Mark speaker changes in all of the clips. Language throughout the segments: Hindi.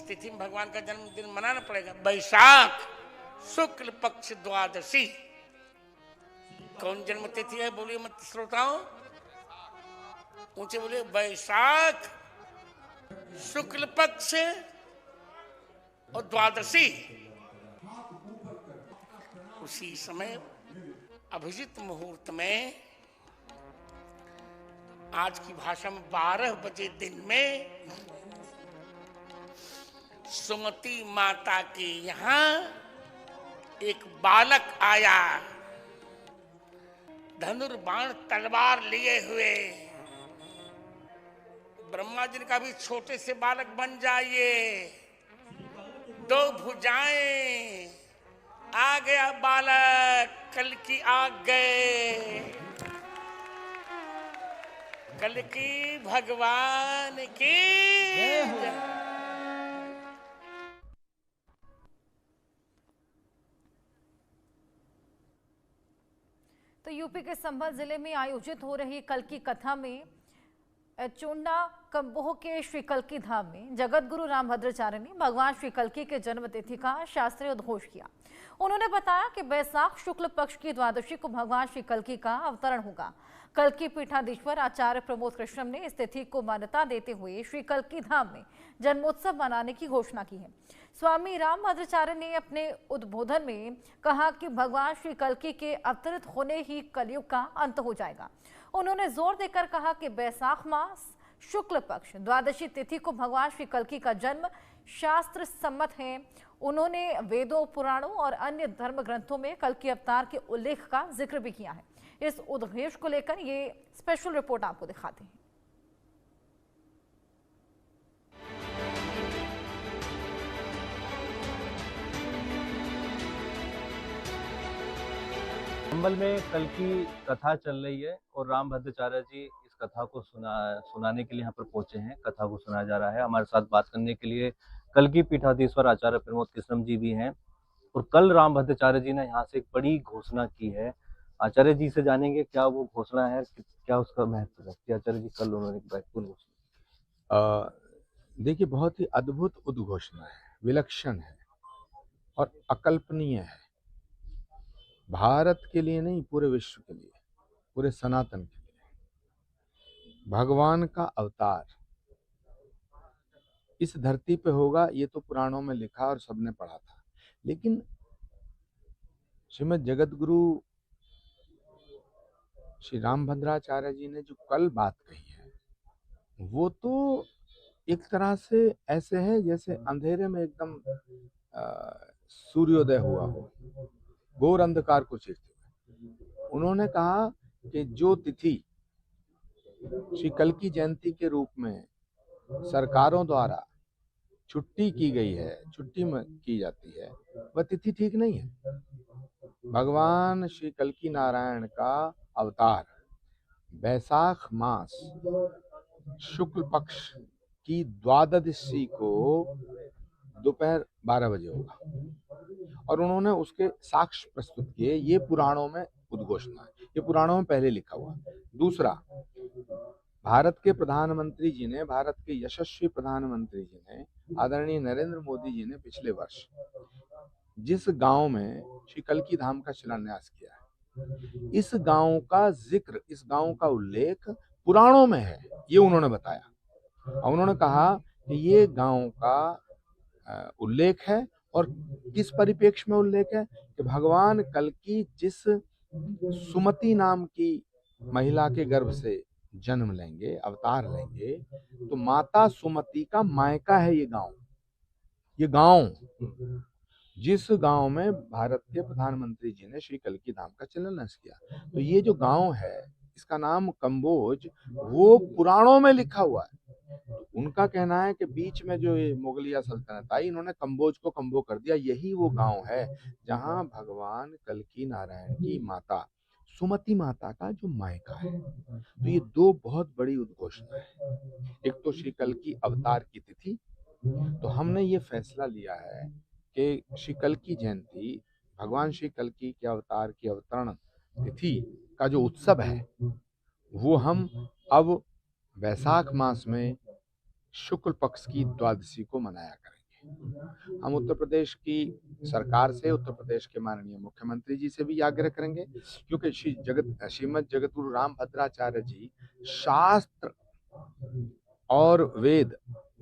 Speaker 1: तिथि में भगवान का जन्मदिन मनाना पड़ेगा। बैसाख शुक्ल पक्ष द्वादशी। कौन जन्म तिथि है बोलिए मत श्रोताओं, ऊंचे बोलिए। बैसाख शुक्ल पक्ष और द्वादशी। उसी समय अभिजित मुहूर्त में आज की भाषा में 12 बजे दिन में सुमति माता के यहाँ एक बालक आया, धनुर्बाण तलवार लिए हुए। ब्रह्मा जी ने कहा भी छोटे से बालक बन जाइए, 2 भुजाएं। आ गया बालक, कल की आ गए, कल की भगवान की जय।
Speaker 2: तो यूपी के संभल जिले में आयोजित हो रही कल की कथा में चोंडा कंबोह के श्री कल्की धाम में जगत गुरु रामभद्राचार्य ने भगवान श्री कल्की के जन्म तिथि का शास्त्रीय उद्घोष किया। उन्होंने बताया कि बैसाख शुक्ल पक्ष की द्वादशी को भगवान श्री कल्की का अवतरण होगा। कल्की पीठाधीश्वर आचार्य प्रमोद कृष्णम ने इस तिथि को मान्यता देते हुए श्री कल्की धाम में जन्मोत्सव मनाने की घोषणा की है। स्वामी रामभद्राचार्य ने अपने उद्बोधन में कहा कि भगवान श्री कल्की के अवतरित होने ही कलयुग का अंत हो जाएगा। उन्होंने जोर देकर कहा कि बैसाख मास शुक्ल पक्ष द्वादशी तिथि को भगवान श्री कल्की का जन्म शास्त्र सम्मत है। उन्होंने वेदों, पुराणों और अन्य धर्म ग्रंथों में कल्की अवतार के उल्लेख का जिक्र भी किया है। इस उद्घोष को लेकर ये स्पेशल रिपोर्ट आपको दिखाते हैं।
Speaker 3: संभल में कल की कथा चल रही है और रामभद्राचार्य जी इस कथा को सुनाने के लिए यहाँ पर पहुंचे हैं। कथा को सुनाया जा रहा है। हमारे साथ बात करने के लिए कल की पीठाधीश्वर आचार्य प्रमोद कृष्णम जी भी हैं। और कल रामभद्राचार्य जी ने यहाँ से एक बड़ी घोषणा की है। आचार्य जी से जानेंगे क्या वो घोषणा है, क्या उसका महत्व है। आचार्य जी कल उन्होंने महत्वपूर्ण घोषणा।
Speaker 4: देखिए, बहुत ही अद्भुत उद्घोषणा है, विलक्षण है और अकल्पनीय है। भारत के लिए नहीं, पूरे विश्व के लिए, पूरे सनातन के लिए भगवान का अवतार इस धरती पे होगा, ये तो पुराणों में लिखा और सबने पढ़ा था। लेकिन श्रीमद् जगत गुरु श्री रामभद्राचार्य जी ने जो कल बात कही है, वो तो एक तरह से ऐसे है जैसे अंधेरे में एकदम सूर्योदय हुआ हो, घोर अंधकार को चीरते हुए। उन्होंने कहा कि जो तिथि श्री कल्की जयंती के रूप में सरकारों द्वारा छुट्टी की गई है, छुट्टी में की जाती है, वह तिथि ठीक नहीं है। भगवान श्री कल्की नारायण का अवतार बैसाख मास शुक्ल पक्ष की द्वादशी को दोपहर 12 बजे होगा और उन्होंने उसके साक्ष्य प्रस्तुत किए। ये पुराणों में उद्घोषणा है, ये पुराणों में पहले लिखा हुआ। दूसरा, भारत के प्रधानमंत्री जी ने, भारत के यशस्वी प्रधानमंत्री जी ने, आदरणीय नरेंद्र मोदी जी ने पिछले वर्ष जिस गांव में श्री कल्की धाम का शिलान्यास किया है, इस गांव का जिक्र, इस गांव का उल्लेख पुराणों में है, ये उन्होंने बताया। और उन्होंने कहा कि ये गांव का उल्लेख है और किस परिप्रेक्ष्य में उल्लेख है कि भगवान कल्की जिस सुमति नाम की महिला के गर्भ से जन्म लेंगे, अवतार लेंगे, तो माता सुमति का मायका है ये गांव। ये गांव जिस गांव में भारत के प्रधानमंत्री जी ने श्री कल्की धाम का शिलान्यास किया, तो ये जो गांव है इसका नाम कंबोज, वो पुराणों में लिखा हुआ है। उनका कहना है कि बीच में जो ये मुगलिया सल्तनत आई, इन्होंने कंबोज को कंबो कर दिया। यही वो गांव है जहां भगवान कल्की नारायण की माता सुमति माता का जो मायका है। तो ये दो बहुत बड़ी उद्घोषणा है। एक तो श्री कल्की अवतार की तिथि, तो हमने ये फैसला लिया है कि श्री कल्की जयंती, भगवान श्री कल्की के अवतार की अवतरण तिथि का जो उत्सव है, वो हम अब बैसाख मास में शुक्ल पक्ष की द्वादशी को मनाया करेंगे। करेंगे। हम उत्तर प्रदेश की सरकार से, उत्तर प्रदेश के माननीय मुख्यमंत्री जी से भी आग्रह करेंगे, क्योंकि श्रीमद जगत गुरु रामभद्राचार्य जी शास्त्र और वेद,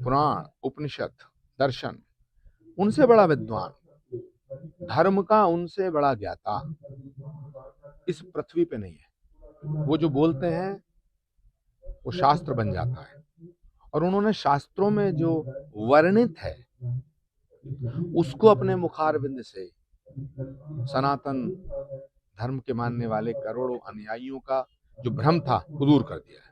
Speaker 4: पुराण, उपनिषद, दर्शन, उनसे बड़ा विद्वान, धर्म का उनसे बड़ा ज्ञाता इस पृथ्वी पे नहीं है। वो जो बोलते हैं वो शास्त्र बन जाता है, और उन्होंने शास्त्रों में जो वर्णित है उसको अपने मुखारविंद से सनातन धर्म के मानने वाले करोड़ों अनुयायियों का जो भ्रम था वो दूर कर दिया है।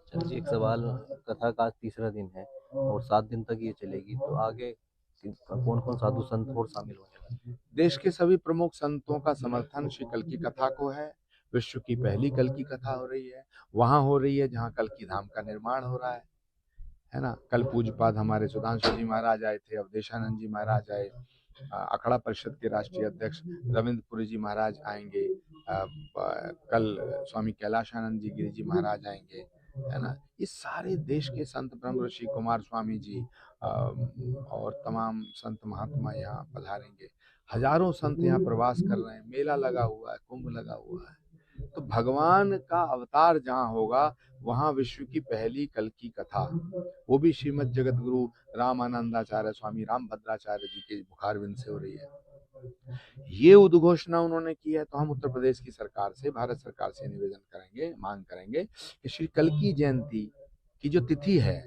Speaker 3: चलिए, एक सवाल, कथा का आज तीसरा दिन है और 7 दिन तक ये चलेगी, तो आगे कौन कौन साधु संत और शामिल होने वाले हैं?
Speaker 4: देश के सभी प्रमुख संतों का समर्थन श्री कल्की कथा को है। विश्व की पहली कल्की कथा हो रही है, वहां हो रही है जहां कल्की धाम का निर्माण हो रहा है ना। कल पूज्यपाद हमारे सुधांशु जी महाराज आए थे, अवधेशानंद जी महाराज आए, अखाड़ा परिषद के राष्ट्रीय अध्यक्ष रविंद्रपुरी जी महाराज आएंगे, कल स्वामी कैलाशानंद जी गिरी जी महाराज आएंगे, है ना। इस सारे देश के संत ब्रह्म ऋषि कुमार स्वामी जी और तमाम संत महात्मा यहाँ पधारेंगे। हजारों संत यहाँ प्रवास कर रहे हैं, मेला लगा हुआ है, कुंभ लगा हुआ है। तो भगवान का अवतार जहाँ होगा वहाँ विश्व की पहली कल्की कथा, वो भी श्रीमद जगत गुरु रामानंदाचार्य स्वामी रामभद्राचार्य जी के मुखारविंद से हो रही है। ये उद्घोषणा उन्होंने की है, तो हम उत्तर प्रदेश की सरकार से, भारत सरकार से निवेदन करेंगे, मांग करेंगे कि श्री कल्की जयंती की जो तिथि है,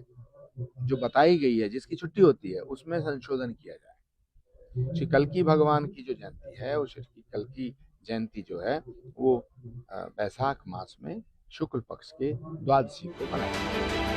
Speaker 4: जो बताई गई है, जिसकी छुट्टी होती है, उसमें संशोधन किया जाए। श्री कल्की भगवान की जो जयंती है, वो श्री कल्की जयंती जो है वो बैसाख मास में शुक्ल पक्ष के द्वादशी को मनाई जाती है।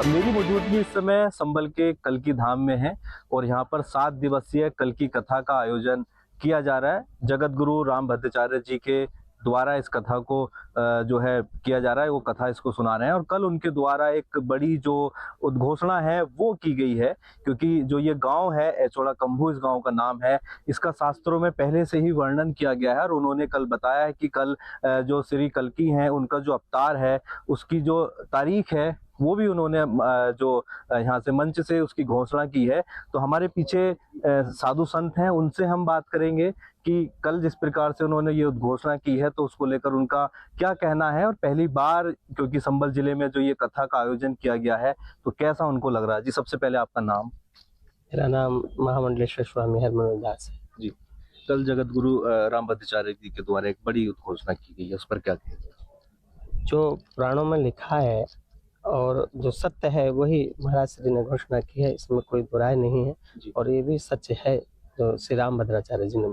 Speaker 3: मेरी मौजूदगी इस समय संभल के कल्की धाम में है और यहाँ पर 7 दिवसीय कल्की कथा का आयोजन किया जा रहा है। जगत गुरु रामभद्राचार्य जी के द्वारा इस कथा को जो है किया जा रहा है, वो कथा इसको सुना रहे हैं। और कल उनके द्वारा एक बड़ी जो उद्घोषणा है वो की गई है, क्योंकि जो ये गांव है एचोड़ा कम्भू, इस गांव का नाम है, इसका शास्त्रों में पहले से ही वर्णन किया गया है। और उन्होंने कल बताया है कि कल जो श्री कल्की हैं उनका जो अवतार है उसकी जो तारीख है वो भी उन्होंने जो यहाँ से मंच से उसकी घोषणा की है। तो हमारे पीछे साधु संत हैं, उनसे हम बात करेंगे कि कल जिस प्रकार से उन्होंने ये घोषणा की है तो उसको लेकर उनका क्या कहना है, और पहली बार क्योंकि संभल जिले में जो ये कथा का आयोजन किया गया है तो कैसा उनको लग रहा है। जी, सबसे पहले आपका नाम?
Speaker 5: मेरा नाम महामंडलेश्वर स्वामी हरमन दास है।
Speaker 3: जी, कल जगत गुरु रामभद्राचार्य जी के द्वारा एक बड़ी उद्घोषणा की गई है, उस पर क्या कहेंगे?
Speaker 5: जो पुराणों में लिखा है और जो सत्य है वही महाराज श्री ने घोषणा की है, इसमें कोई बुराई नहीं है। और ये भी सच है जो श्री रामभद्राचार्य जी ने